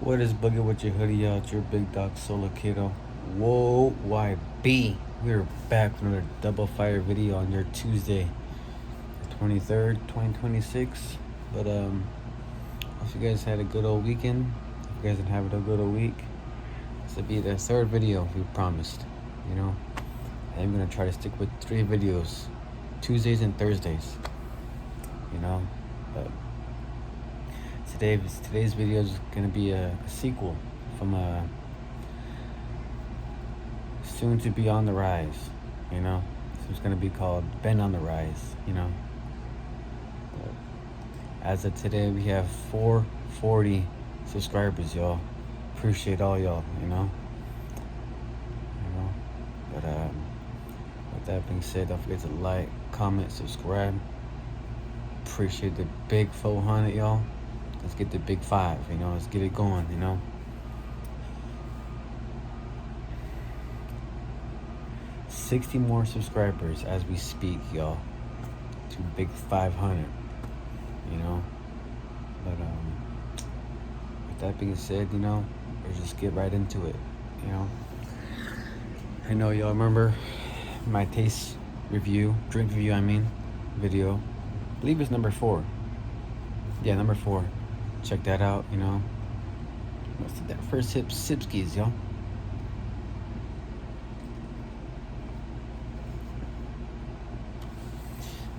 What is bugging with your hoodie out? It's your big dog solo kiddo. Whoa, YB. We're back with another double fire video on your Tuesday, 23rd, 2026. But hope you guys had a good old weekend. If you guys are having a good old week, this will be the third video we promised. You know, I'm gonna try to stick with 3 videos, Tuesdays and Thursdays. You know, but today's video is gonna be a sequel from a soon to be on the rise. You know, so it's gonna be called Ben on the Rise. You know, but as of today, we have 440 subscribers, y'all. Appreciate all y'all. But with that being said, don't forget to like, comment, subscribe. Appreciate the big 400, y'all. Let's get the big 5, let's get it going, 60 more subscribers as we speak, y'all. To big 500, But with that being said, let's just get right into it, I know y'all remember my taste review, drink review, video. I believe it's number 4. Yeah, number 4. Check that out, Let's do that first Fshooskiiii, y'all.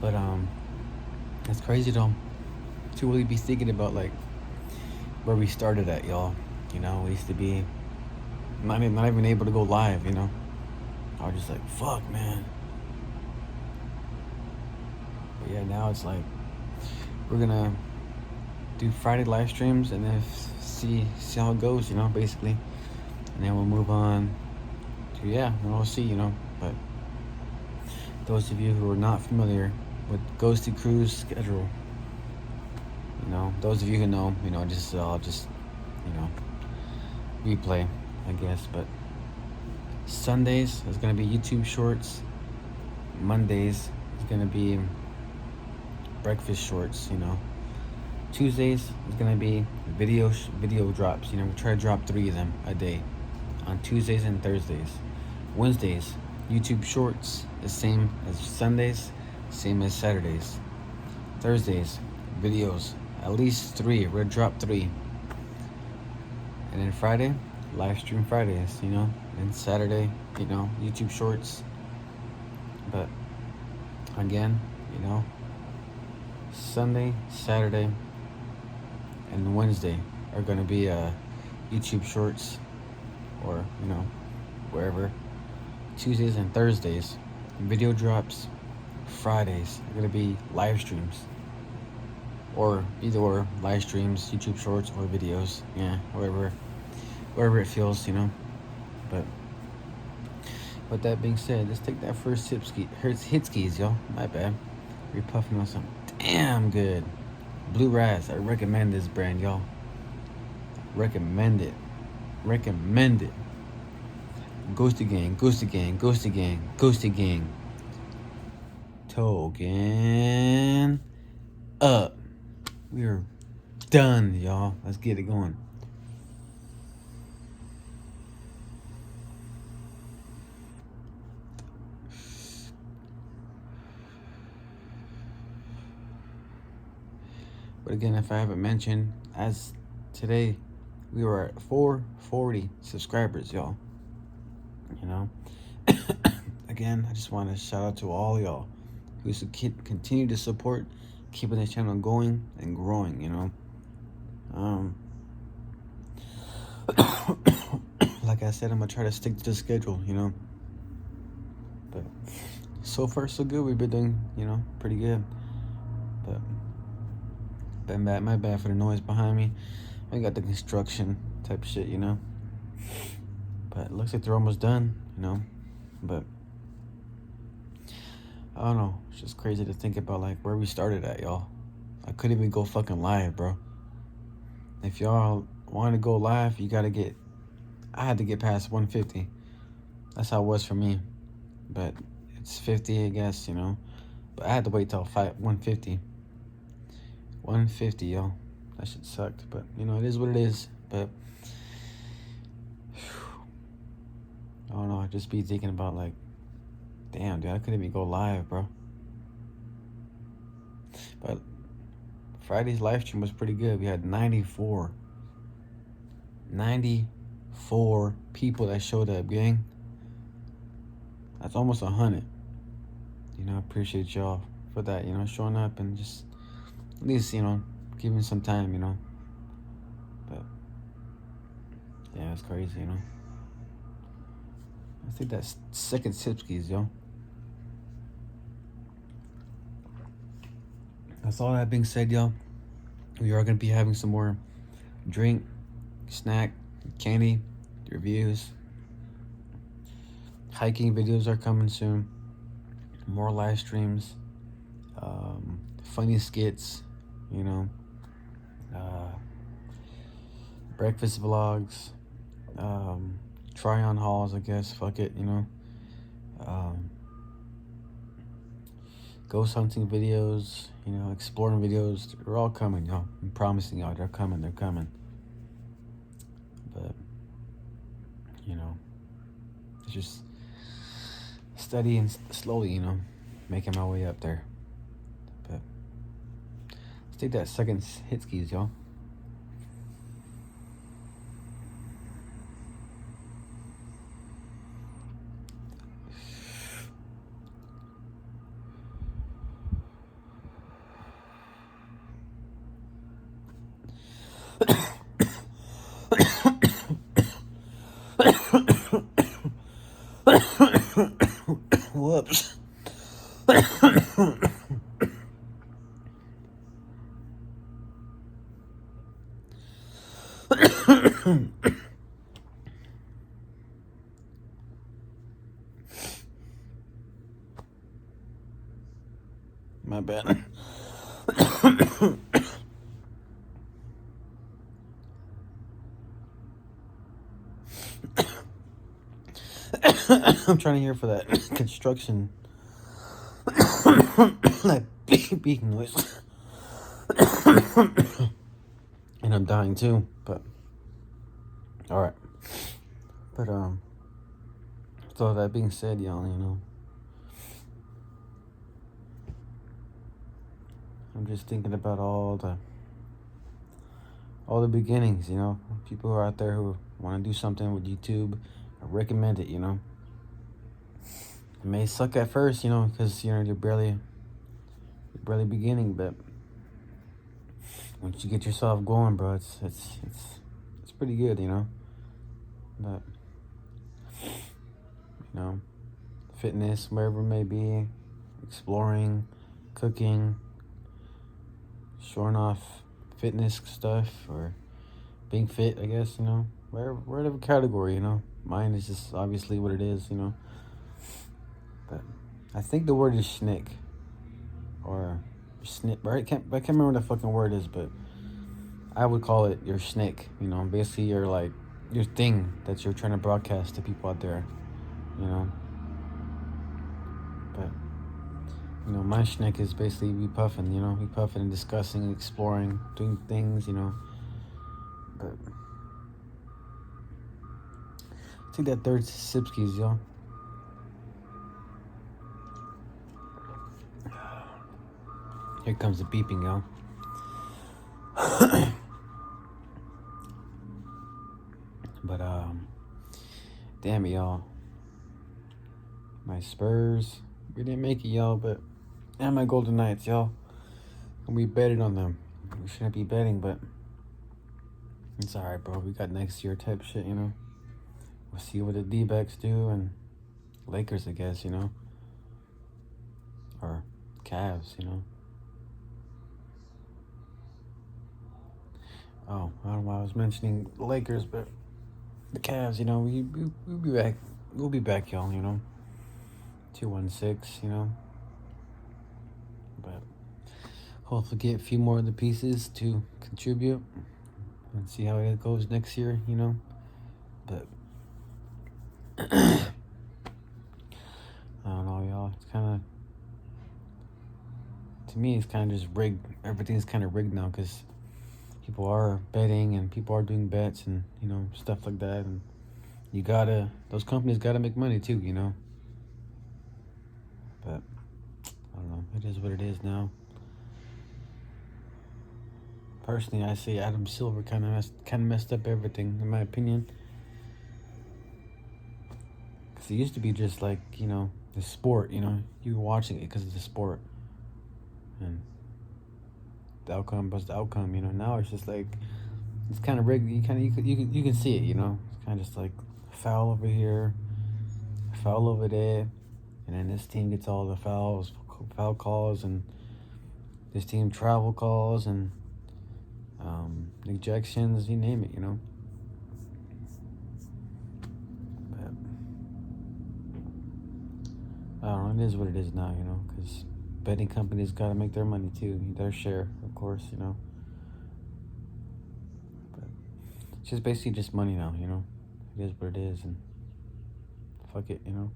But it's crazy though to really be thinking about like where we started at, y'all. We used to be not even able to go live, I was just like, fuck, man. But yeah, now it's like we're gonna do Friday live streams and then see how it goes, basically. And then we'll move on to we'll see, But those of you who are not familiar with Ghosty Crew's schedule, those of you who know, I'll just replay, I guess. But Sundays is gonna be YouTube Shorts. Mondays is gonna be breakfast shorts, Tuesdays is gonna be video drops. We try to drop 3 of them a day on Tuesdays and Thursdays. Wednesdays, YouTube Shorts, the same as Sundays, same as Saturdays. Thursdays, videos, at least 3. We're gonna drop 3. And then Friday, live stream Fridays, And Saturday, YouTube Shorts. But again, Sunday, Saturday, and Wednesday are gonna be YouTube Shorts, or wherever. Tuesdays and Thursdays, video drops. Fridays are gonna be live streams, or either or, live streams, YouTube Shorts, or videos. Wherever it feels, But with that being said, let's take that first Fshooskiiii, y'all. My bad. We're puffing on some damn good Blue Raz. I recommend this brand, y'all. Recommend it. Ghosty gang. Token up. We're done, y'all. Let's get it going. But again, if I haven't mentioned, as today we were at 440 subscribers, y'all. Again, I just want to shout out to all y'all who continue to support, keeping this channel going and growing, Like I said, I'm gonna try to stick to the schedule, But so far so good. We've been doing, pretty good. But my bad for the noise behind me. I got the construction type shit, But it looks like they're almost done, But I don't know. It's just crazy to think about like where we started at, y'all. I couldn't even go fucking live, bro. If y'all want to go live, I had to get past 150. That's how it was for me. But it's 50, I guess, But I had to wait till 150. 150, yo. That shit sucked. But, it is what it is. But I don't know. I just be thinking about like, damn, dude, I couldn't even go live, bro. But Friday's live stream was pretty good. We had 94 people that showed up, gang. That's almost 100. You know, I appreciate y'all for that, you know, showing up and just at least, you know, giving some time, you know. But yeah, it's crazy, you know. I think that's second Fshooskiiii, yo. That's all that being said, y'all. We are gonna be having some more drink, snack, candy reviews. Hiking videos are coming soon. More live streams, funny skits, you know, breakfast vlogs, try on hauls, I guess. Fuck it, you know. Ghost hunting videos, you know, exploring videos. They're all coming, y'all. I'm promising y'all, they're coming. But you know, it's just steady and slowly, you know, making my way up there. But let's take that second Fshooskiiii, y'all. Whoops. My bad. I'm trying to hear for that construction. That beeping noise. And I'm dying too, but alright. But with all that being said, y'all, you know, I'm just thinking about all the beginnings, you know. People who are out there who want to do something with YouTube, I recommend it, you know. It may suck at first, you know, because you know you're barely beginning, but once you get yourself going, bro, it's pretty good, you know. But you know, fitness, wherever it may be, exploring, cooking, showing off fitness stuff, or being fit, I guess, you know, whatever category, you know. Mine is just obviously what it is, you know. But I think the word is schnick or snip, right? I can't remember what the fucking word is, but I would call it your schnick, you know. Basically, your thing that you're trying to broadcast to people out there, you know. But you know, my schnick is basically we puffing, you know, we puffing and discussing, exploring, doing things, you know. But take that third Fshooskiiii, y'all. Here comes the beeping, y'all. But damn it, y'all. My Spurs, we didn't make it, y'all. But and my Golden Knights, y'all. And we betted on them. We shouldn't be betting, but it's alright, bro. We got next year type shit, you know. We'll see what the D-backs do and Lakers, I guess, you know, or Cavs, you know. Oh, I don't know why I was mentioning the Lakers, but the Cavs, you know, we'll be back. We'll be back, y'all, you know. 216, you know. But hopefully get a few more of the pieces to contribute and see how it goes next year, you know. But I don't know, y'all. It's kind of, to me, it's kind of just rigged. Everything's kind of rigged now because people are betting and people are doing bets and, you know, stuff like that. And those companies gotta make money too, you know. But I don't know. It is what it is now. Personally, I say Adam Silver kind of messed up everything, in my opinion. Because it used to be just like, you know, the sport, you know. You were watching it because of the sport. And the outcome was the outcome, you know. Now it's just like, it's kind of rigged. You can see it, you know. It's kind of just like foul over here, foul over there. And then this team gets all the foul calls, and this team travel calls, and ejections, you name it, you know. But I don't know, it is what it is now, you know, because betting companies got to make their money too, their share, of course, you know. But it's just basically just money now, you know. It is what it is, and fuck it, you know.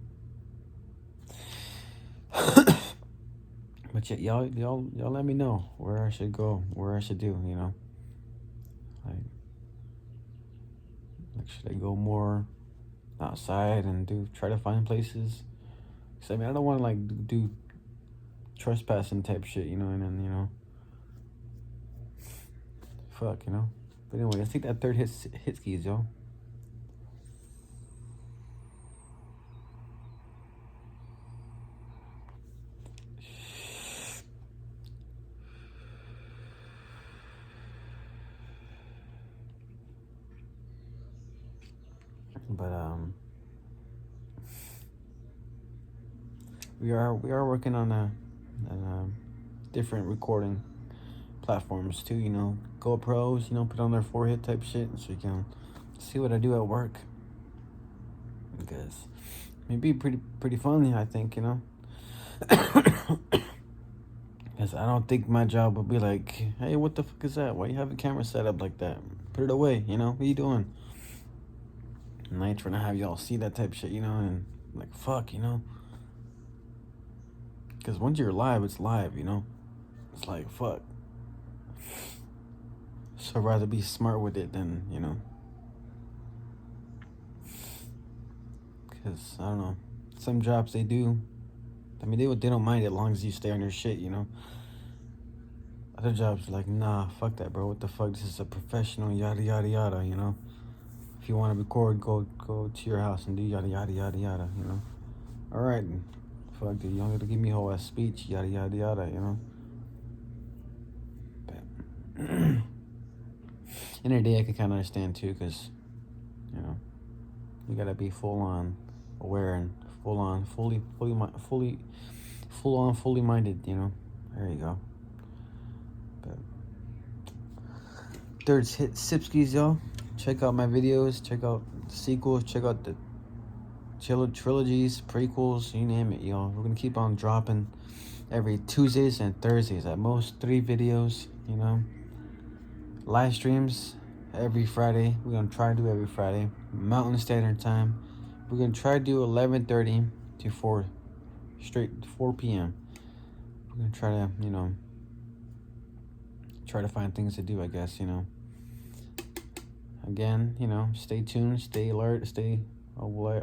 But y'all let me know where I should go, where I should do, you know. Like should I go more outside and try to find places? Cause I mean, I don't want to like do trespassing type shit, you know, and then, you know, fuck, you know. But anyway, let's take that third hit skis, yo. But we are working on a different recording platforms too, you know, GoPros, you know, put on their forehead type shit, so you can see what I do at work. Because it'd be pretty funny, I think, you know. Because I don't think my job would be like, hey, what the fuck is that? Why you have a camera set up like that? Put it away, you know. What are you doing? And I ain't trying to have y'all see that type of shit, you know. And like, fuck, you know. Because once you're live, it's live, you know. It's like, fuck. So I'd rather be smart with it than, you know. Because, I don't know. Some jobs they do. I mean, they don't mind it as long as you stay on your shit, you know. Other jobs are like, nah, fuck that, bro. What the fuck? This is a professional, yada, yada, yada, you know. If you want to record, go to your house and do yada, yada, yada, yada, you know. All right. Fuck, dude. You don't have to give me a whole ass speech, yada, yada, yada, you know. But in a day, I can kind of understand, too, because, you know, you got to be full on aware and fully minded, you know. There you go. But third hit Sipskis, y'all. Check out my videos. Check out the sequels. Check out the trilogies, prequels, you name it, y'all. We're gonna keep on dropping every Tuesdays and Thursdays. At most 3 videos, you know. Live streams every Friday. We're gonna try to do every Friday. Mountain Standard Time. We're gonna try to do 11:30 to 4 p.m. We're gonna try to, you know, try to find things to do, I guess, you know. Again, you know, stay tuned, stay alert, stay aware,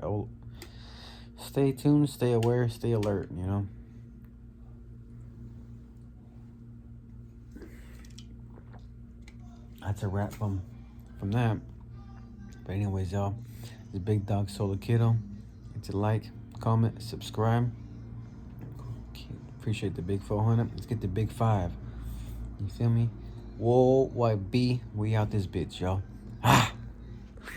stay tuned, stay aware, stay alert, you know. That's a wrap from that. But anyways, y'all, this is Big Dog Solo Kiddo. It's a like, comment, subscribe. Appreciate the big 400. Let's get the big 5. You feel me? Whoa, YB, we out this bitch, y'all. Ah.